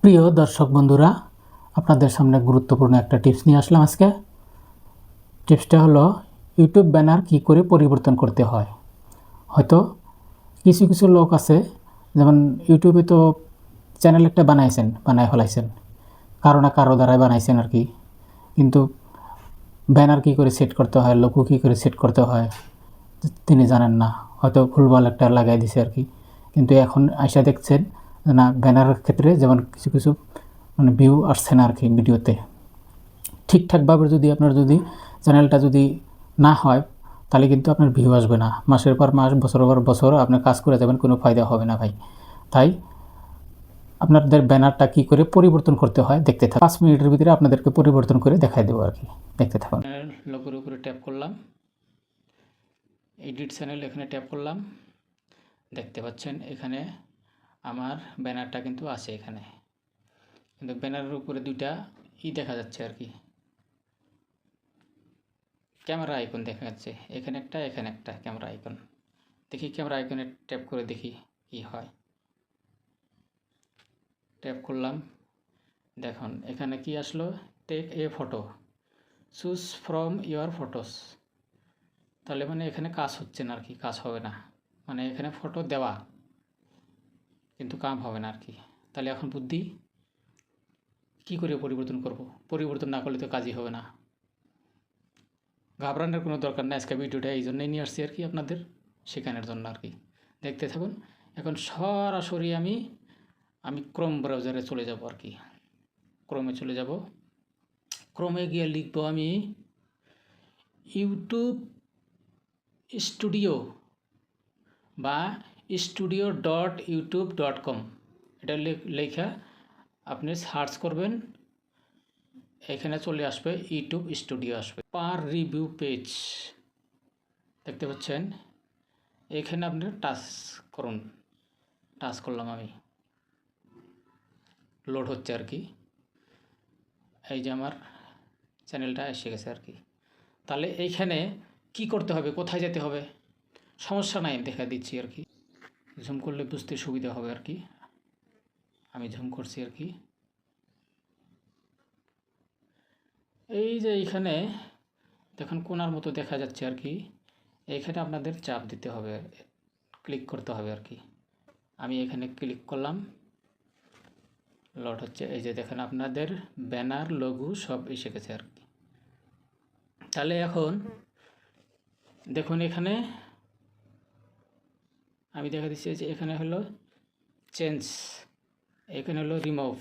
প্রিয় দর্শক বন্ধুরা, আপনাদের সামনে গুরুত্বপূর্ণ একটা টিপস নিয়ে আসলাম আজকে। টিপসটা হলো ইউটিউব ব্যানার কি করে পরিবর্তন করতে হয়। হয়তো কিছু কিছু লোক আছে, যেমন ইউটিউবে তো চ্যানেল একটা বানায় ফেলাইছেন, কারো না কারো দ্বারাই বানাইছেন আর কি, কিন্তু ব্যানার কি করে সেট করতে হয়, লোগো কী করে সেট করতে হয় তিনি জানেন না, হয়তো ভুলভাল একটা লাগাই দিছে আর কি। কিন্তু এখন আইসা দেখছেন না, ব্যানারের ক্ষেত্রে যেমন কিছু কিছু ভিউ আসছে না আর কি ভিডিওতে। ঠিকঠাকভাবে যদি আপনার চ্যানেলটা যদি না হয়, তাহলে কিন্তু আপনার ভিউ আসবে না, মাসের পর মাস, বছরের পর বছর আপনার কাজ করে যাবেন, কোনো ফায়দা হবে না ভাই। তাই আপনাদের ব্যানারটা কি করে পরিবর্তন করতে হয় দেখতে থাকুন। 5 মিনিটের ভিতরে আপনাদেরকে পরিবর্তন করে দেখাই দেবো আর কি, দেখতে থাকুন। লোগোর উপরে ট্যাপ করলাম, এডিট চ্যানেল এখানে ট্যাপ করলাম। দেখতে পাচ্ছেন এখানে আমার ব্যানারটা কিন্তু আছে এখানে, কিন্তু ব্যানারের উপরে দুইটা দেখা যাচ্ছে আর কি, ক্যামেরা আইকন দেখা যাচ্ছে, এখানে একটা ক্যামেরা আইকন। দেখি ক্যামেরা আইকনে ট্যাপ করে দেখি কি হয়। ট্যাপ করলাম, দেখুন এখানে কি আসলো, take a photo, choose from your photos. তাহলে মানে এখানে কাজ হচ্ছে না আর কি, কাজ হবে না, মানে এখানে ফটো দেওয়া কিন্তু কাম হবে না আর কি। তাহলে এখন বুদ্ধি কি করে পরিবর্তন করব, পরিবর্তন না করলে তো কাজই হবে না। ঘাবড়ানোর কোনো দরকার নেই, আজকে ভিডিওটা এই জন্যই নিয়ে আসছি আর কি, আপনাদের শেখানোর জন্য আর কি। দেখতে থাকুন। এখন সরাসরি আমি ক্রোম ব্রাউজারে চলে যাব আর কি, ক্রোমে চলে যাব। ক্রোমে গিয়ে লিখব আমি ইউটিউব স্টুডিও বা studio.youtube.com, এটা লেখা আপনি সার্চ করবেন, এখানে চলে আসবে ইউটিউব স্টুডিও আসবে। পার রিভিউ পেজ দেখতে পাচ্ছেন, এখানে আপনি টাচ করুন। টাচ করলাম, আমি লোড হচ্ছে আর কি। এই যে আমার চ্যানেলটা এসে গেছে আর কি। তাহলে এইখানে কি করতে হবে, কোথায় যেতে হবে, সমস্যা নাই, দেখা দিচ্ছি আর কি। ঝুম করলে বুঝতে সুবিধা হবে আর কি, আমি ঝুম করছি আর কি। এই যে এইখানে দেখুন কোণার মতো দেখা যাচ্ছে আর কি, এইখানে আপনাদের চাপ দিতে হবে, ক্লিক করতে হবে আর কি। আমি এখানে ক্লিক করলাম, লোড হচ্ছে। এই যে দেখেন আপনাদের ব্যানার, লোগো সব এসে গেছে আর কি। তাহলে এখন দেখুন এখানে আমি দেখা দিচ্ছি যে এখানে হলো চেঞ্জ, এখানে হলো রিমুভ।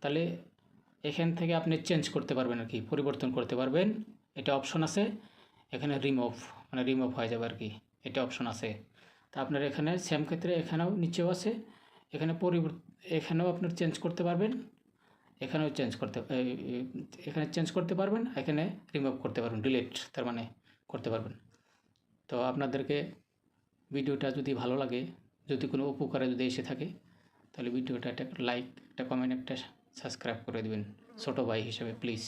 তাহলে এখান থেকে আপনি চেঞ্জ করতে পারবেন আর কি, পরিবর্তন করতে পারবেন। এটা অপশন আছে এখানে, রিমুভ মানে রিমুভ হয়ে যাবে আর কি, এটা অপশন আছে। তা আপনার এখানে সেম ক্ষেত্রে এখানেও নিচেও আছে, এখানে এখানেও আপনার চেঞ্জ করতে পারবেন, এখানেও এখানে চেঞ্জ করতে পারবেন, এখানে রিমুভ করতে পারবেন, ডিলিট তার মানে করতে পারবেন। তো আপনাদেরকে ভিডিওটা যদি ভালো লাগে, যদি কোনো উপকারে যদি এসে থাকে, তাহলে ভিডিওটা একটা লাইক, একটা কমেন্ট, একটা সাবস্ক্রাইব করে দেবেন ছোটো ভাই হিসেবে প্লিজ।